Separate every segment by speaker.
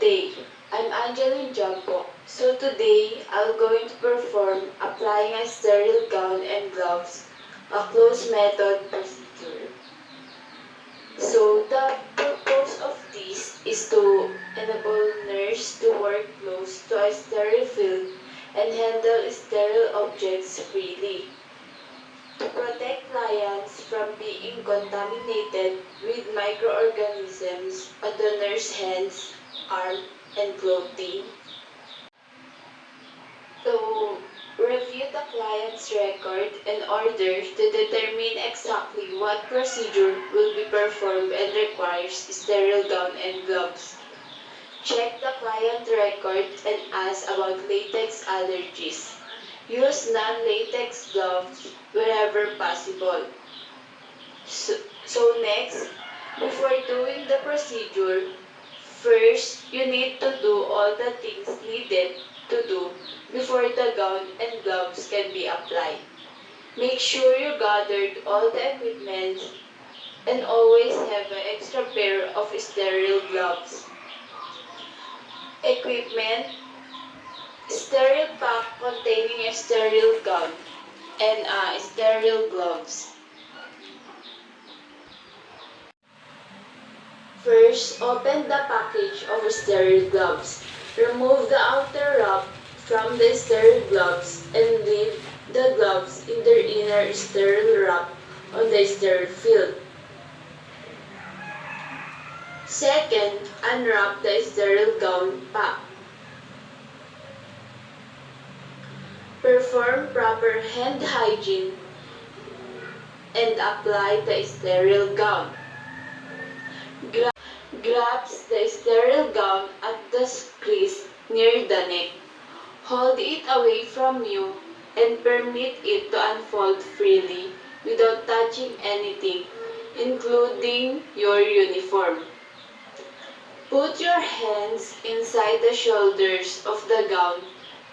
Speaker 1: day. I'm Angeline Jampo. So today, I'm going to perform applying a sterile gown and gloves, a closed method procedure. So the purpose of this is to enable nurse to work close to a sterile field and handle sterile objects freely, to protect clients from being contaminated with microorganisms on the nurse's hands, arm, and clothing. To review the client's record in order to determine exactly what procedure will be performed and requires sterile gown and gloves. Check the client record and ask about latex allergies. Use non-latex gloves wherever possible. So next, before doing the procedure, first you need to do all the things needed to do before the gown and gloves can be applied. Make sure you gathered all the equipment and always have an extra pair of sterile gloves. Equipment: sterile pack containing a sterile gown and sterile gloves. First, open the package of sterile gloves. Remove the outer wrap from the sterile gloves and leave the gloves in their inner sterile wrap on the sterile field. Second, unwrap the sterile gown pack. Perform proper hand hygiene and apply the sterile gown. Grasp the sterile gown at the crease near the neck. Hold it away from you and permit it to unfold freely without touching anything, including your uniform. Put your hands inside the shoulders of the gown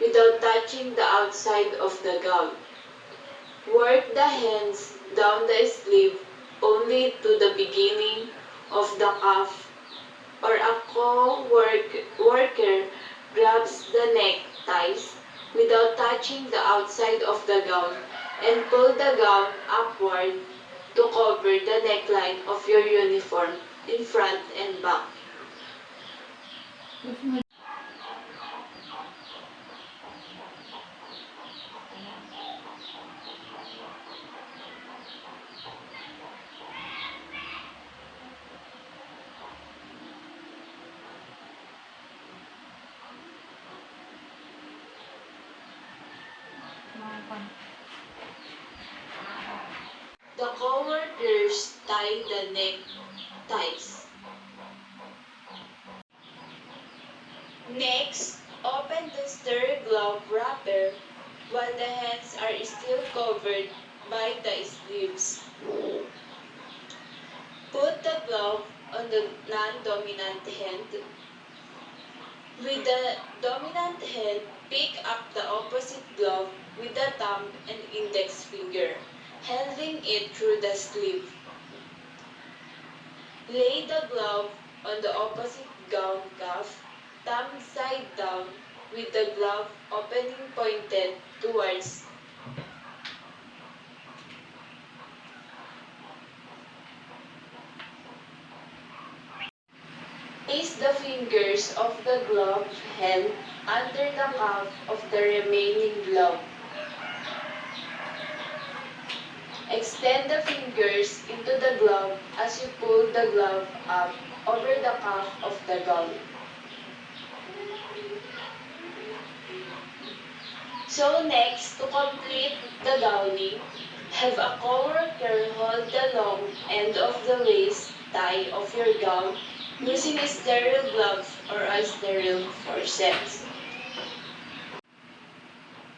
Speaker 1: without touching the outside of the gown. Work the hands down the sleeve only to the beginning of the cuff, or a co-worker grabs the neck ties without touching the outside of the gown and pull the gown upward to cover the neckline of your uniform in front and back. The co-workers tie the neck ties. Next, open the sterile glove wrapper while the hands are still covered by the sleeves. Put the glove on the non-dominant hand. With the dominant hand, pick up the opposite glove with the thumb and index finger, handling it through the sleeve. Lay the glove on the opposite gown cuff, thumb side down, with the glove opening pointed towards. Place the fingers of the gloved hand under the cuff of the remaining glove. Extend the fingers into the glove as you pull the glove up over the cuff of the gown. So next, to complete the gowning, have a co-worker hold the long end of the waist tie of your gown using a sterile glove or a sterile forceps.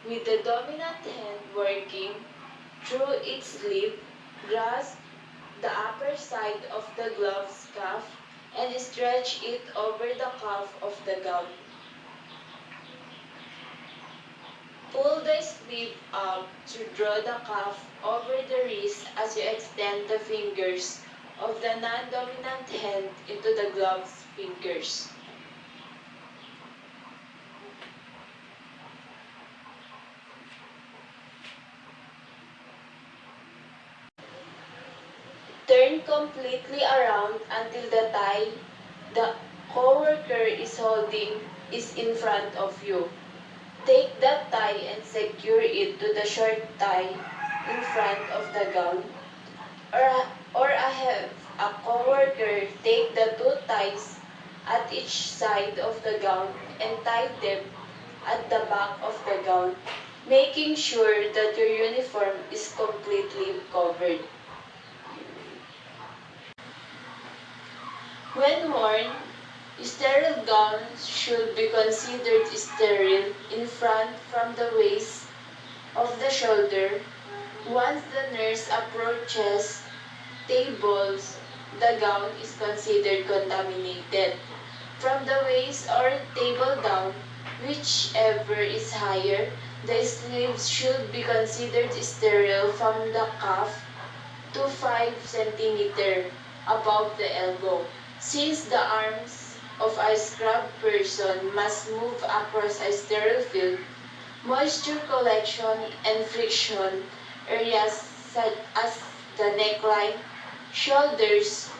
Speaker 1: With the dominant hand working through its sleeve, grasp the upper side of the glove's cuff and stretch it over the cuff of the gown. Pull the sleeve up to draw the cuff over the wrist as you extend the fingers of the non-dominant hand into the glove's fingers. Turn completely around until the tie the coworker is holding is in front of you. Take that tie and secure it to the short tie in front of the gown. Or I have a coworker take the two ties at each side of the gown and tie them at the back of the gown, making sure that your uniform is completely covered. When worn, sterile gowns should be considered sterile in front from the waist of the shoulder. Once the nurse approaches tables, the gown is considered contaminated. From the waist or table down, whichever is higher, the sleeves should be considered sterile from the cuff to 5 cm above the elbow. Since the arms of a scrubbed person must move across a sterile field, moisture collection and friction areas such as the neckline, shoulders,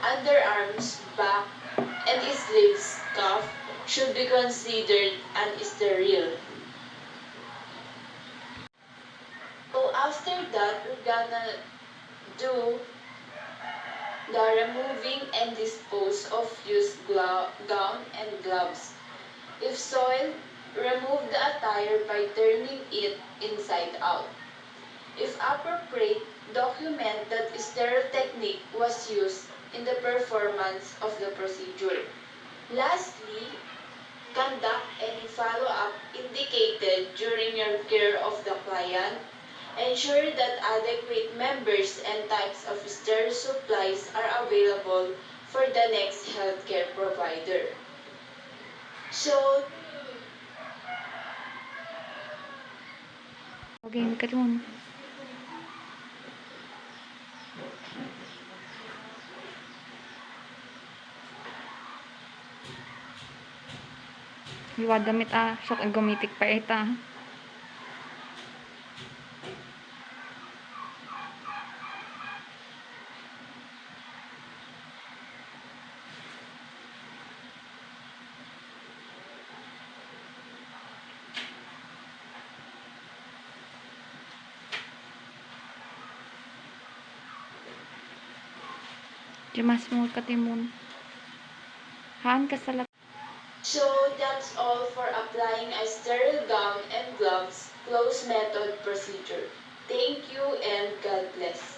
Speaker 1: underarms, back, and sleeves, cuff should be considered unsterile. So after that, we're gonna do the removing and dispose of used gown and gloves. If soiled, remove the attire by turning it inside out. If appropriate, document that sterile technique was used in the performance of the procedure. Lastly, conduct any follow-up indicated during your care of the client. Ensure that adequate members and types of sterile supplies are available for the next healthcare provider. So,
Speaker 2: Okay, ka dun. Iwa damit sok gumitik pa ita. Dimas mo katimun. Haan ka sa
Speaker 1: so that's all for applying a sterile gown and gloves close method procedure. Thank you and God bless.